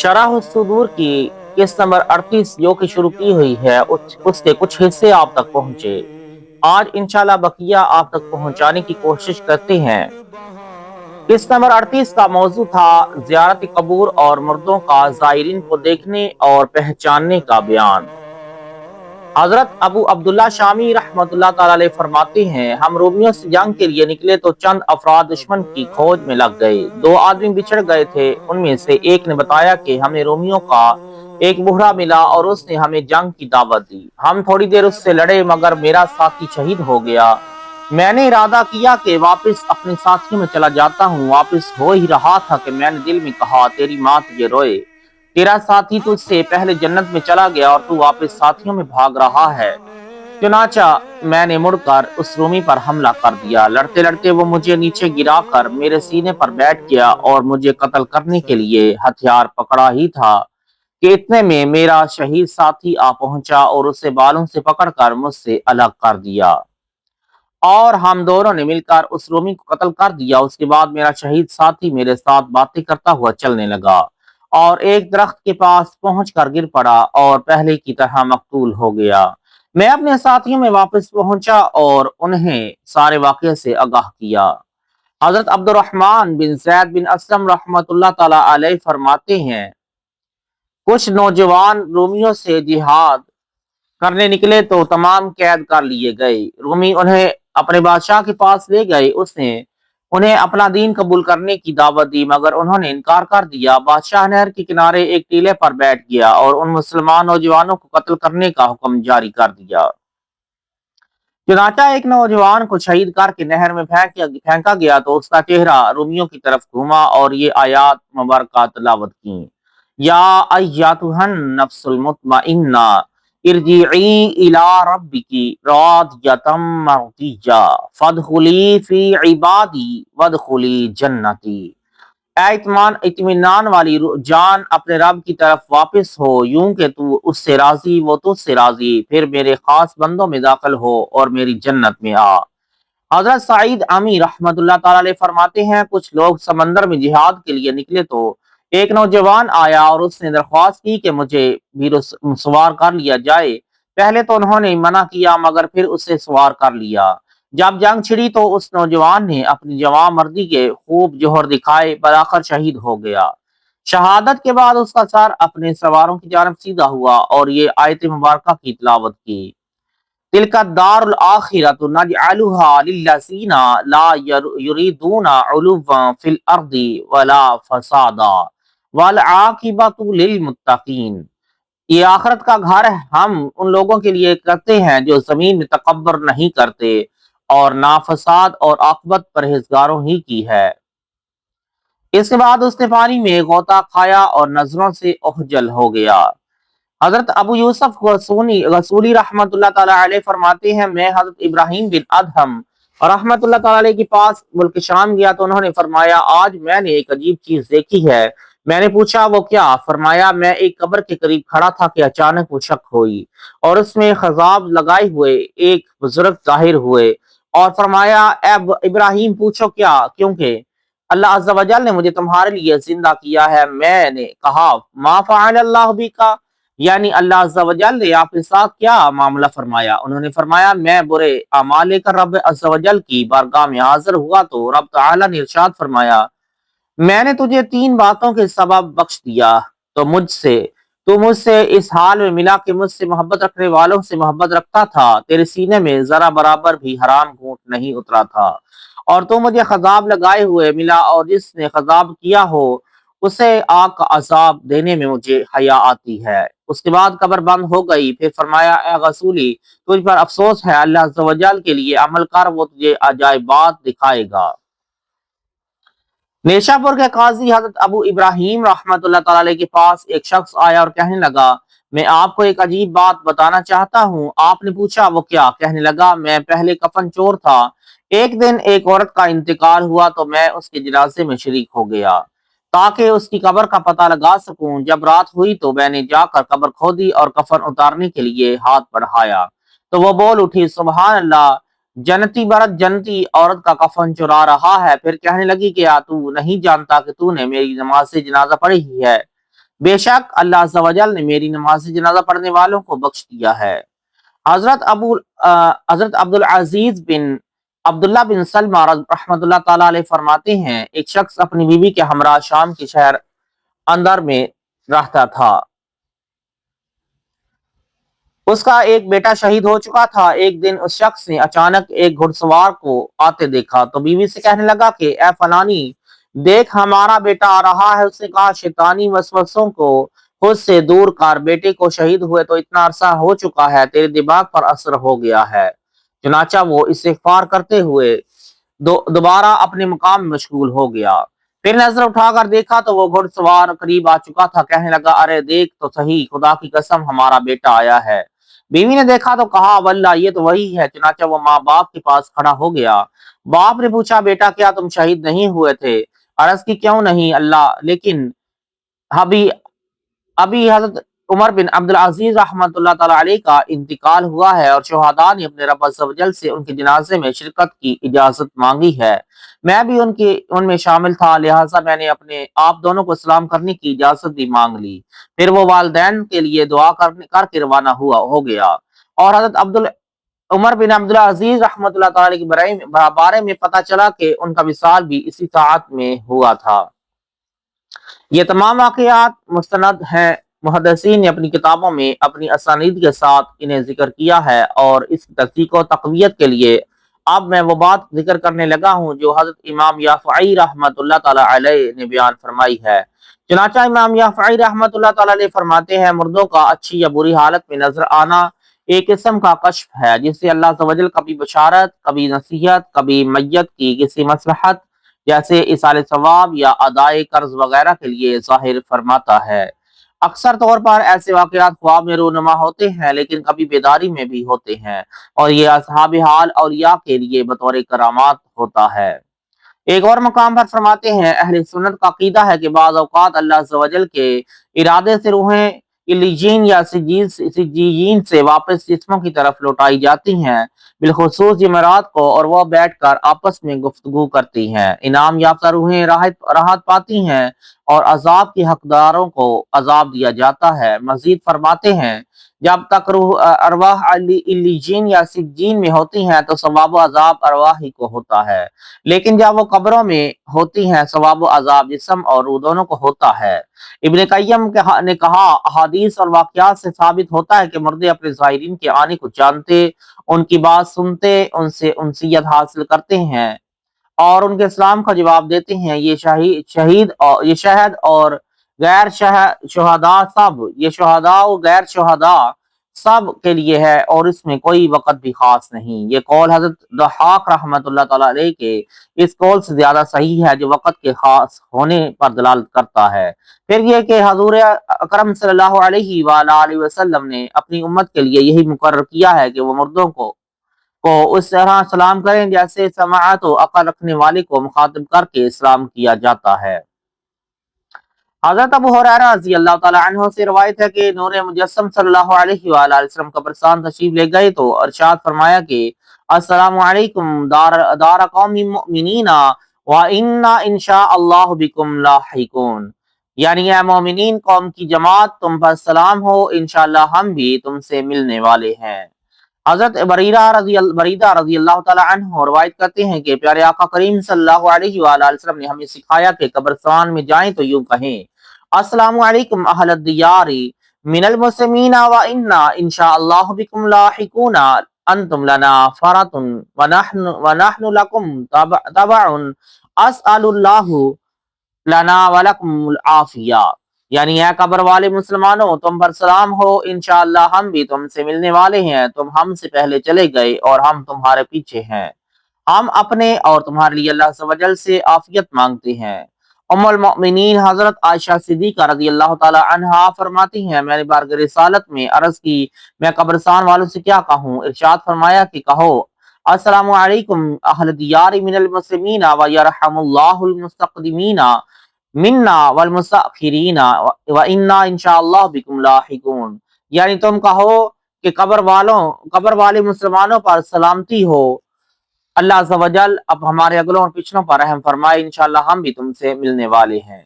شرح الصدور کی قسط نمبر 38 جو کہ شروع کی ہوئی ہے اس کے کچھ حصے آپ تک پہنچے۔ آج انشاءاللہ بقیہ آپ تک پہنچانے کی کوشش کرتے ہیں۔ قسط نمبر 38 کا موضوع تھا زیارت قبور اور مردوں کا زائرین کو دیکھنے اور پہچاننے کا بیان۔ حضرت ابو عبداللہ شامی رحمت اللہ تعالی علیہ فرماتے ہیں، ہم رومیوں سے جنگ کے لیے نکلے تو چند افراد دشمن کی کھوج میں لگ گئے۔ دو آدمی بچھڑ گئے تھے، ان میں سے ایک نے بتایا کہ ہمیں رومیوں کا ایک بوڑھا ملا اور اس نے ہمیں جنگ کی دعوت دی۔ ہم تھوڑی دیر اس سے لڑے مگر میرا ساتھی شہید ہو گیا۔ میں نے ارادہ کیا کہ واپس اپنے ساتھیوں میں چلا جاتا ہوں۔ واپس ہو ہی رہا تھا کہ میں نے دل میں کہا، تیری ماں تجھے روئے، تیرا ساتھی تجھ سے پہلے جنت میں چلا گیا اور تو واپس ساتھیوں میں بھاگ رہا ہے۔ چنانچہ میں نے مڑ کر اس رومی پر حملہ کر دیا۔ لڑتے لڑتے وہ مجھے نیچے گرا کر میرے سینے پر بیٹھ گیا اور مجھے قتل کرنے کے لیے ہتھیار پکڑا ہی تھا کہ اتنے میں میرا شہید ساتھی آ پہنچا اور اسے بالوں سے پکڑ کر مجھ سے الگ کر دیا اور ہم دونوں نے مل کر اس رومی کو قتل کر دیا۔ اس کے بعد میرا شہید ساتھی میرے ساتھ باتیں کرتا ہوا چلنے لگا اور ایک درخت کے پاس پہنچ کر گر پڑا اور پہلے کی طرح مقتول ہو گیا۔ میں اپنے ساتھیوں میں واپس پہنچا اور انہیں سارے واقعے سے آگاہ کیا۔ حضرت عبد الرحمن بن زید بن اسلم رحمت اللہ تعالی علیہ فرماتے ہیں، کچھ نوجوان رومیوں سے جہاد کرنے نکلے تو تمام قید کر لیے گئے۔ رومی انہیں اپنے بادشاہ کے پاس لے گئے۔ اس نے انہیں اپنا دین قبول کرنے کی دعوت دی مگر انہوں نے انکار کر دیا۔ بادشاہ نہر کے کنارے ایک ٹیلے پر بیٹھ گیا اور ان مسلمان نوجوانوں کو قتل کرنے کا حکم جاری کر دیا۔ چنانچہ ایک نوجوان کو شہید کر کے نہر میں پھینکا گیا تو اس کا چہرہ رومیوں کی طرف گھوما اور یہ آیات مبارکہ تلاوت کی، یا ایتھا النفس المطمئنہ ارجعی الی ربکی راضیۃ مرضیہ فادخلی فی عبادی وادخلی جنتی۔ اے اطمینان والی جان، اپنے رب کی طرف واپس ہو یوں کہ تو اس سے راضی وہ تجھ سے راضی، پھر میرے خاص بندوں میں داخل ہو اور میری جنت میں آ۔ حضرت سعید عمی رحمت اللہ تعالی علیہ فرماتے ہیں، کچھ لوگ سمندر میں جہاد کے لیے نکلے تو ایک نوجوان آیا اور اس نے درخواست کی کہ مجھے بھی سوار کر لیا جائے۔ پہلے تو انہوں نے منع کیا مگر پھر اسے سوار کر لیا۔ جب جنگ چھڑی تو اس نوجوان نے اپنی جواں مردی کے خوب جوہر دکھائے، بالآخر شہید ہو گیا۔ شہادت کے بعد اس کا سر اپنے سواروں کی جانب سیدھا ہوا اور یہ آیت مبارکہ کی تلاوت کی، تلک الدار الآخرۃ نجعلها للذین لا یریدون علوا فی الارض ولا فسادا والعاقبۃ للمتقین۔ یہ آخرت کا گھر ہم ان لوگوں کے لیے کرتے ہیں جو زمین میں تکبر نہیں کرتے اور نہ فساد اور عاقبت پرہیزگاروں ہی کی ہے۔ اس کے بعد اس نے پانی میں غوطہ کھایا اور نظروں سے اوجھل ہو گیا۔ حضرت ابو یوسف غسولی رحمت اللہ تعالی علیہ فرماتے ہیں، میں حضرت ابراہیم بن ادہم رحمت اللہ تعالی علیہ کے پاس ملک شام گیا تو انہوں نے فرمایا، آج میں نے ایک عجیب چیز دیکھی ہے۔ میں نے پوچھا وہ کیا؟ فرمایا، میں ایک قبر کے قریب کھڑا تھا کہ اچانک وہ شک ہوئی اور اس میں خضاب لگائے ہوئے ایک بزرگ ظاہر ہوئے اور فرمایا، اے ابراہیم پوچھو کیا؟ کیونکہ اللہ عز و جل نے مجھے تمہارے لیے زندہ کیا ہے۔ میں نے کہا، ما فعل اللہ بکا، یعنی اللہ عز و جل نے آپ کے ساتھ کیا معاملہ فرمایا؟ انہوں نے فرمایا، میں برے اعمال لے کر رب عز و جل کی بارگاہ میں حاضر ہوا تو رب تعالی نے ارشاد فرمایا، میں نے تجھے 3 باتوں کے سبب بخش دیا، تو مجھ سے اس حال میں ملا کہ مجھ سے محبت رکھنے والوں سے محبت رکھتا تھا، تیرے سینے میں ذرا برابر بھی حرام گھونٹ نہیں اترا تھا، اور تو مجھے خضاب لگائے ہوئے ملا، اور جس نے خضاب کیا ہو اسے آگ کا عذاب دینے میں مجھے حیا آتی ہے۔ اس کے بعد قبر بند ہو گئی۔ پھر فرمایا، اے غسولی تجھ پر افسوس ہے، اللہ عز و جل کے لیے عمل کر، وہ تجھے عجائبات دکھائے گا۔ نیشا پور کے قاضی حضرت ابو ابراہیم رحمت اللہ تعالی علیہ کے پاس ایک شخص آیا اور کہنے لگا، میں آپ کو ایک عجیب بات بتانا چاہتا ہوں۔ آپ نے پوچھا وہ کیا؟ کہنے لگا، میں پہلے کفن چور تھا، ایک دن ایک عورت کا انتقال ہوا تو میں اس کے جنازے میں شریک ہو گیا تاکہ اس کی قبر کا پتہ لگا سکوں۔ جب رات ہوئی تو میں نے جا کر قبر کھودی اور کفن اتارنے کے لیے ہاتھ بڑھایا تو وہ بول اٹھی، سبحان اللہ، جنتی برت جنتی عورت کا کفن چرا رہا ہے۔ پھر کہنے لگی، کیا تو نہیں جانتا کہ تو نے میری نماز سے جنازہ پڑھی ہی ہے؟ بے شک اللہ عز و جل نے میری نماز جنازہ پڑھنے والوں کو بخش دیا ہے۔ حضرت عبد العزیز بن عبداللہ بن سلمہ رحمۃ اللہ تعالیٰ علیہ فرماتے ہیں، ایک شخص اپنی بیوی کے ہمراہ شام کے شہر اندر میں رہتا تھا۔ اس کا ایک بیٹا شہید ہو چکا تھا۔ ایک دن اس شخص نے اچانک ایک گھڑ سوار کو آتے دیکھا تو بیوی سے کہنے لگا کہ اے فلانی، دیکھ ہمارا بیٹا آ رہا ہے۔ اس نے کہا شیطانی وسوسوں کو خود سے دور کر، بیٹے کو شہید ہوئے تو اتنا عرصہ ہو چکا ہے، تیرے دماغ پر اثر ہو گیا ہے۔ چنانچہ وہ استغفار کرتے ہوئے دوبارہ اپنے مقام میں مشغول ہو گیا۔ پھر نظر اٹھا کر دیکھا تو وہ گھڑ سوار قریب آ چکا تھا۔ کہنے لگا ارے دیکھ تو صحیح، خدا کی قسم ہمارا بیٹا آیا ہے۔ بیوی نے دیکھا تو کہا واللہ یہ تو وہی ہے۔ چنانچہ وہ ماں باپ کے پاس کھڑا ہو گیا۔ باپ نے پوچھا بیٹا کیا تم شہید نہیں ہوئے تھے؟ عرض کی کیوں نہیں اللہ، لیکن ابھی حضرت عمر بن عبد العزیز رحمۃ اللہ تعالیٰ علیہ کا انتقال ہوا ہے اور شہداء نے اپنے رب عز و جل سے ان کے جنازے میں شرکت کی اجازت مانگی ہے۔ میں بھی ان میں شامل تھا، لہٰذا میں نے اپنے آپ دونوں کو سلام کرنے کی اجازت بھی مانگ لی۔ پھر وہ والدین کے لیے دعا کر کے روانہ ہو گیا۔ اور حضرت عمر بن عبد العزیز رحمۃ اللہ تعالیٰ کے بارے میں پتہ چلا کہ ان کا وصال بھی اسی ساعت میں ہوا تھا۔ یہ تمام واقعات مستند ہیں، محدثین نے اپنی کتابوں میں اپنی اسانید کے ساتھ انہیں ذکر کیا ہے، اور اس کی تصدیق و تقویت کے لیے اب میں وہ بات ذکر کرنے لگا ہوں جو حضرت امام یافعی رحمۃ اللہ تعالیٰ علیہ نے بیان فرمائی ہے۔ چنانچہ امام یافعی رحمۃ اللہ تعالیٰ علیہ فرماتے ہیں مردوں کا اچھی یا بری حالت میں نظر آنا ایک قسم کا کشف ہے جس سے اللہ عز و جل کبھی بشارت، کبھی نصیحت، کبھی میت کی کسی مصلحت جیسے ایصال ثواب یا ادائے قرض وغیرہ کے لیے ظاہر فرماتا ہے۔ اکثر طور پر ایسے واقعات خواب میں رونما ہوتے ہیں، لیکن کبھی بیداری میں بھی ہوتے ہیں، اور یہ اصحاب حال اولیاء کے لیے بطور کرامات ہوتا ہے۔ ایک اور مقام پر فرماتے ہیں اہل سنت کا عقیدہ ہے کہ بعض اوقات اللہ عز و جل کے ارادے سے روحیں علیجین یا سجیین سے واپس جسموں کی طرف لوٹائی جاتی ہیں، بالخصوص جمعرات کو، اور وہ بیٹھ کر آپس میں گفتگو کرتی ہیں۔ انعام یافتہ روحیں راحت پاتی ہیں اور عذاب کے حقداروں کو عذاب دیا جاتا ہے۔ مزید فرماتے ہیں جب تک روح ارواح علیجین یا سجین میں ہوتی ہیں تو ثواب و عذاب ارواح ہی کو ہوتا ہے، لیکن جب وہ قبروں میں ہوتی ہیں ثواب و عذاب جسم اور روح دونوں کو ہوتا ہے۔ ابن قیم نے کہا احادیث اور واقعات سے ثابت ہوتا ہے کہ مردے اپنے زائرین کے آنے کو جانتے، ان کی بات سنتے، ان سے انسیت حاصل کرتے ہیں اور ان کے اسلام کا جواب دیتے ہیں۔ یہ شہد اور غیر شہداء و غیر شہداء سب کے لیے ہے، اور اس میں کوئی وقت بھی خاص نہیں۔ یہ قول حضرت ضحاک رحمۃ اللہ تعالیٰ علیہ کے اس قول سے زیادہ صحیح ہے جو وقت کے خاص ہونے پر دلالت کرتا ہے۔ پھر یہ کہ حضور اکرم صلی اللہ علیہ وآلہ وسلم نے اپنی امت کے لیے یہی مقرر کیا ہے کہ وہ مردوں کو اس طرح سلام کریں جیسے سماعت و عقل رکھنے والے کو مخاطب کر کے سلام کیا جاتا ہے۔ حضرت ابو ہریرہ رضی اللہ تعالیٰ عنہ سے روایت ہے کہ نور مجسم صلی اللہ علیہ وآلہ وسلم قبرستان تشریف لے گئے تو ارشاد فرمایا کہ السلام علیکم دار قوم مؤمنین وَإِنَّا انشاء اللہ بکم لاحقون، یعنی اے مومنین قوم کی جماعت، تم پر سلام ہو، انشاءاللہ ہم بھی تم سے ملنے والے ہیں۔ حضرت بریدہ رضی اللہ تعالیٰ عنہ روایت کرتے ہیں کہ پیارے آقا کریم صلی اللہ علیہ وآلہ وسلم نے ہمیں سکھایا کہ قبرستان میں جائیں تو یوں کہیں السلام علیکم اہل الدیار من المسلمین وإنا انشاءاللہ بکم لاحقون، انتم لنا فرط ونحن لکم تبع، اسأل اللہ لنا ولکم العافیہ، یعنی اے قبر والے مسلمانوں تم پر سلام ہو، انشاءاللہ ہم بھی تم سے ملنے والے ہیں، تم ہم سے پہلے چلے گئے اور ہم تمہارے پیچھے ہیں، ہم اپنے اور تمہارے لیے اللہ عز و جل سے عافیت مانگتے ہیں۔ ام المؤمنین حضرت عائشہ صدیقہ رضی اللہ تعالی عنہا فرماتی ہیں میں نے بارگاہ رسالت میں عرض کی میں قبرستان والوں سے کیا کہوں؟ ارشاد فرمایا کہ کہو السلام علیکم اہل دیار من المسلمین ویرحم اللہ المستقدمین منا والمستاخرین وانا انشاءاللہ بکم لاحقون، یعنی تم کہو کہ قبر والے مسلمانوں پر سلامتی ہو، اللہ عز و جل اب ہمارے اگلوں اور پچھلوں پر رحم فرمائے، انشاءاللہ ہم بھی تم سے ملنے والے ہیں۔